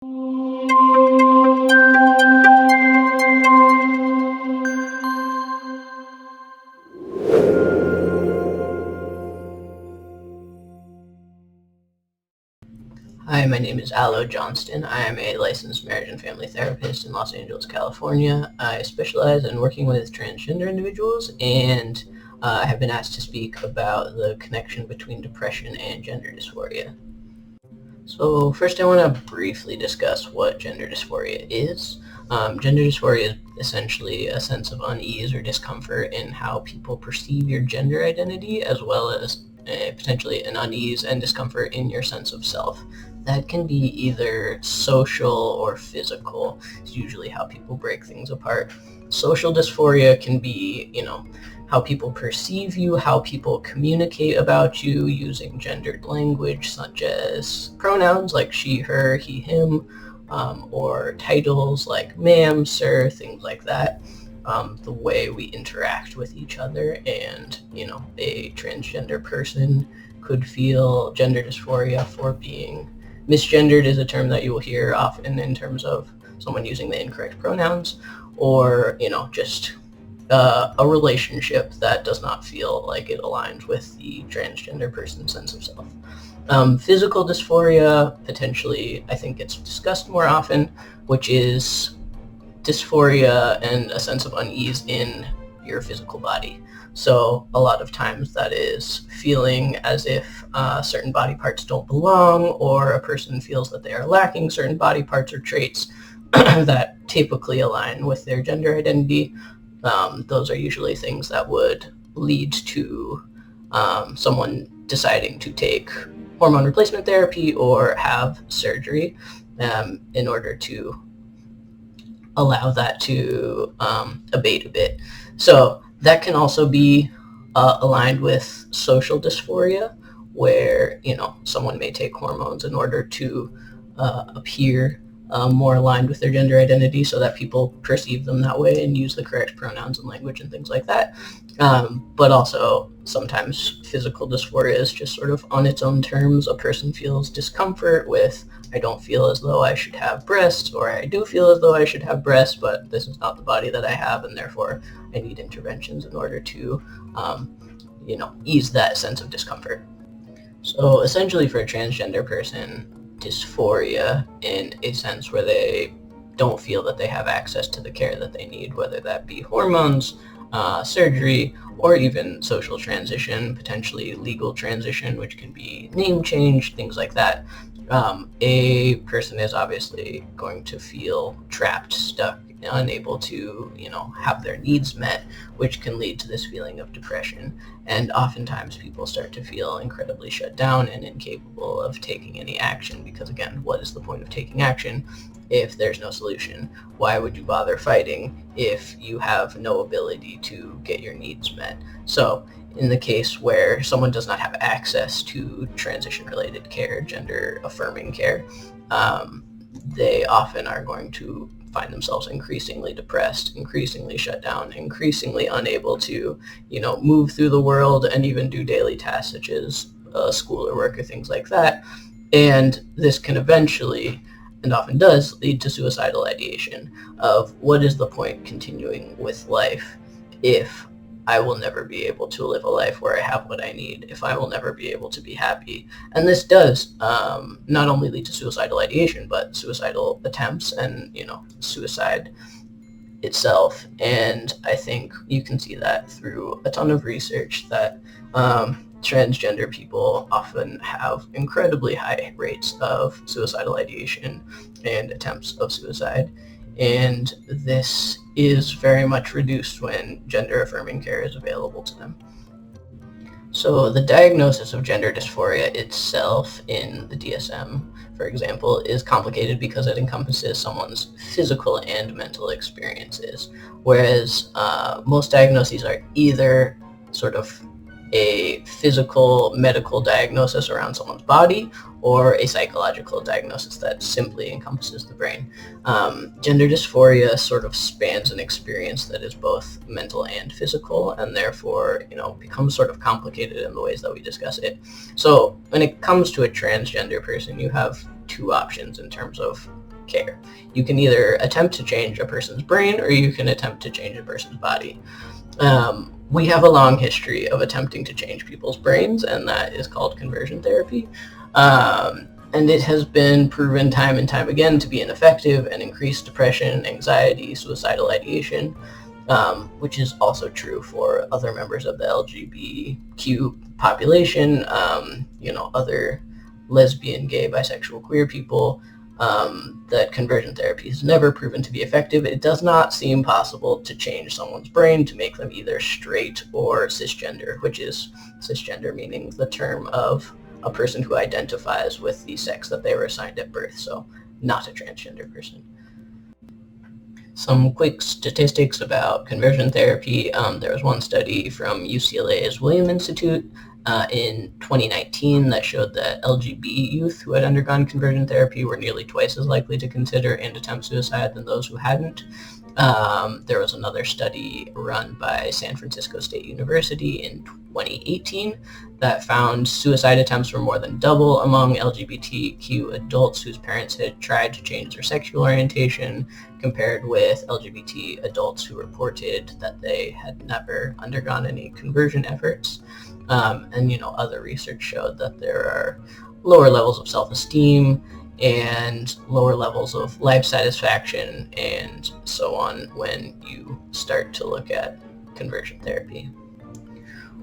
Hi, my name is Alo Johnston. I am a licensed marriage and family therapist in Los Angeles, California. I specialize in working with transgender individuals, and I have been asked to speak about the connection between depression and gender dysphoria. So first I want to briefly discuss what gender dysphoria is. Gender dysphoria is essentially a sense of unease or discomfort in how people perceive your gender identity, as well as potentially an unease and discomfort in your sense of self. That can be either social or physical. It's usually how people break things apart. Social dysphoria can be, how people perceive you, how people communicate about you using gendered language such as pronouns like she, her, he, him, or titles like ma'am, sir, things like that. The way we interact with each other, and a transgender person could feel gender dysphoria for being misgendered is a term that you will hear often in terms of someone using the incorrect pronouns, or just a relationship that does not feel like it aligns with the transgender person's sense of self. Physical dysphoria, potentially, I think it's discussed more often, which is dysphoria and a sense of unease in your physical body. So a lot of times that is feeling as if certain body parts don't belong, or a person feels that they are lacking certain body parts or traits that typically align with their gender identity. Those are usually things that would lead to someone deciding to take hormone replacement therapy or have surgery in order to allow that to abate a bit. So that can also be aligned with social dysphoria, where someone may take hormones in order to appear more aligned with their gender identity, so that people perceive them that way and use the correct pronouns and language and things like that. But also sometimes physical dysphoria is just sort of on its own terms. A person feels discomfort with, I don't feel as though I should have breasts, or I do feel as though I should have breasts, but this is not the body that I have, and therefore I need interventions in order to ease that sense of discomfort. So essentially, for a transgender person, dysphoria in a sense where they don't feel that they have access to the care that they need, whether that be hormones, surgery, or even social transition, potentially legal transition, which can be name change, things like that. A person is obviously going to feel trapped, stuck, unable to, have their needs met, which can lead to this feeling of depression. And oftentimes people start to feel incredibly shut down and incapable of taking any action, because again, what is the point of taking action if there's no solution? Why would you bother fighting if you have no ability to get your needs met? So in the case where someone does not have access to transition-related care, gender-affirming care, they often are going to find themselves increasingly depressed, increasingly shut down, increasingly unable to, move through the world and even do daily tasks such as school or work or things like that. And this can eventually, and often does, lead to suicidal ideation of, what is the point continuing with life if I will never be able to live a life where I have what I need, if I will never be able to be happy? And this does not only lead to suicidal ideation, but suicidal attempts and, suicide itself. And I think you can see that through a ton of research that transgender people often have incredibly high rates of suicidal ideation and attempts of suicide. And this is very much reduced when gender-affirming care is available to them. So the diagnosis of gender dysphoria itself in the DSM, for example, is complicated because it encompasses someone's physical and mental experiences, whereas most diagnoses are either sort of a physical medical diagnosis around someone's body, or a psychological diagnosis that simply encompasses the brain. Gender dysphoria sort of spans an experience that is both mental and physical, and therefore, becomes sort of complicated in the ways that we discuss it. So when it comes to a transgender person, you have two options in terms of care. You can either attempt to change a person's brain, or you can attempt to change a person's body. We have a long history of attempting to change people's brains, and that is called conversion therapy. And it has been proven time and time again to be ineffective and increase depression, anxiety, suicidal ideation, which is also true for other members of the LGBTQ population, other lesbian, gay, bisexual, queer people, that conversion therapy has never proven to be effective. It does not seem possible to change someone's brain to make them either straight or cisgender, which is cisgender meaning the term of a person who identifies with the sex that they were assigned at birth, so not a transgender person. Some quick statistics about conversion therapy. There was one study from UCLA's William Institute in 2019 that showed that LGBT youth who had undergone conversion therapy were nearly twice as likely to consider and attempt suicide than those who hadn't. There was another study run by San Francisco State University in 2018 that found suicide attempts were more than double among LGBTQ adults whose parents had tried to change their sexual orientation, compared with LGBT adults who reported that they had never undergone any conversion efforts. Other research showed that there are lower levels of self-esteem and lower levels of life satisfaction and so on when you start to look at conversion therapy.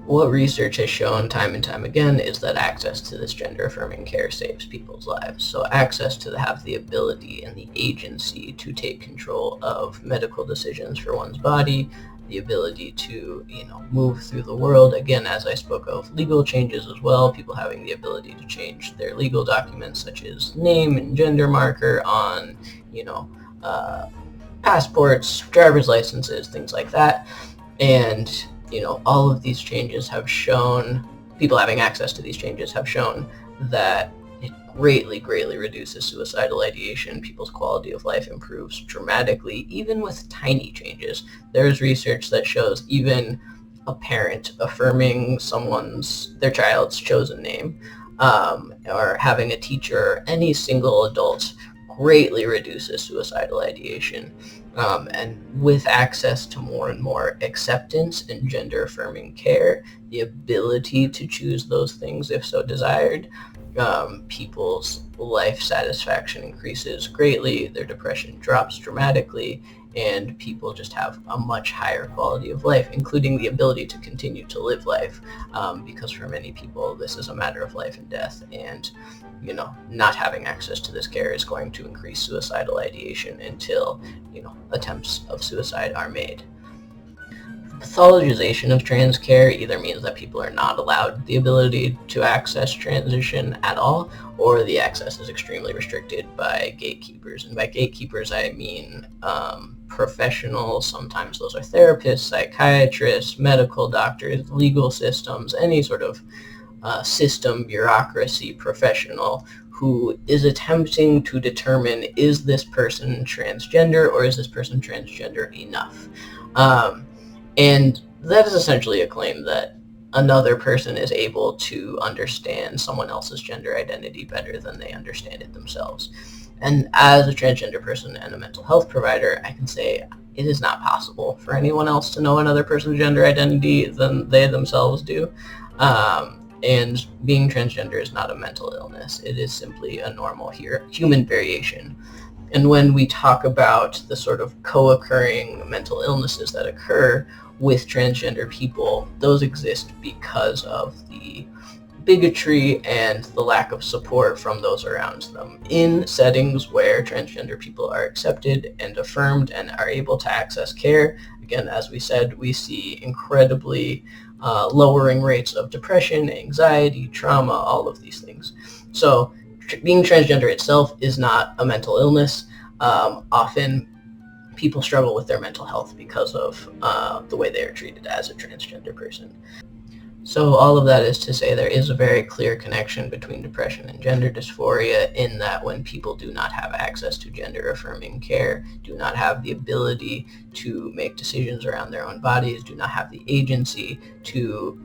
What research has shown time and time again is that access to this gender-affirming care saves people's lives. So access to have the ability and the agency to take control of medical decisions for one's body, the ability to, move through the world. Again, as I spoke of, legal changes as well, people having the ability to change their legal documents such as name and gender marker on, passports, driver's licenses, things like that. And, all of these changes have shown, people having access to these changes have shown that it greatly reduces suicidal ideation. People's quality of life improves dramatically, even with tiny changes. There's research that shows even a parent affirming their child's chosen name, or having a teacher, or any single adult, greatly reduces suicidal ideation. And with access to more and more acceptance and gender-affirming care, the ability to choose those things if so desired, people's life satisfaction increases greatly, their depression drops dramatically, and people just have a much higher quality of life, including the ability to continue to live life, because for many people this is a matter of life and death, and not having access to this care is going to increase suicidal ideation until attempts of suicide are made. Pathologization of trans care either means that people are not allowed the ability to access transition at all, or the access is extremely restricted by gatekeepers. And by gatekeepers, I mean professionals. Sometimes those are therapists, psychiatrists, medical doctors, legal systems, any sort of system, bureaucracy, professional who is attempting to determine, is this person transgender, or is this person transgender enough? And that is essentially a claim that another person is able to understand someone else's gender identity better than they understand it themselves. And as a transgender person and a mental health provider, I can say it is not possible for anyone else to know another person's gender identity than they themselves do. And being transgender is not a mental illness. It is simply a normal human variation. And when we talk about the sort of co-occurring mental illnesses that occur with transgender people, those exist because of the bigotry and the lack of support from those around them. In settings where transgender people are accepted and affirmed and are able to access care, again, as we said, we see incredibly lowering rates of depression, anxiety, trauma, all of these things. So being transgender itself is not a mental illness. Often people struggle with their mental health because of the way they are treated as a transgender person. So all of that is to say there is a very clear connection between depression and gender dysphoria, in that when people do not have access to gender-affirming care, do not have the ability to make decisions around their own bodies, do not have the agency to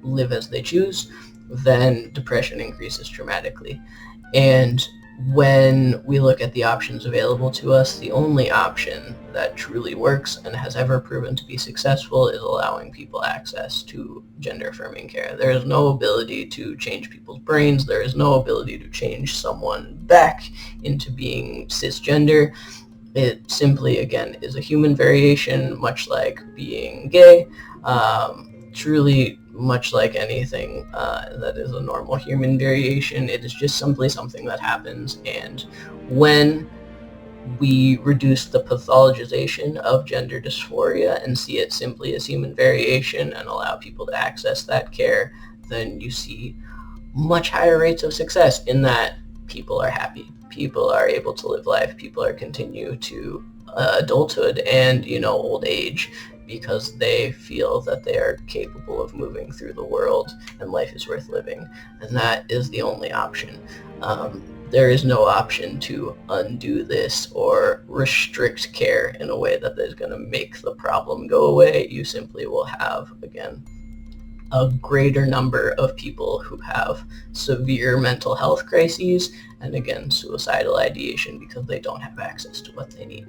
live as they choose, then depression increases dramatically. And when we look at the options available to us, the only option that truly works and has ever proven to be successful is allowing people access to gender-affirming care. There is no ability to change people's brains. There is no ability to change someone back into being cisgender. It simply, again, is a human variation, much like being gay. Truly, much like anything that is a normal human variation, it is just simply something that happens. And when we reduce the pathologization of gender dysphoria and see it simply as human variation and allow people to access that care, then you see much higher rates of success in that people are happy. People are able to live life. People are continue to adulthood and, old age, because they feel that they are capable of moving through the world and life is worth living. And that is the only option. There is no option to undo this or restrict care in a way that is going to make the problem go away. You simply will have, again, a greater number of people who have severe mental health crises and, again, suicidal ideation because they don't have access to what they need.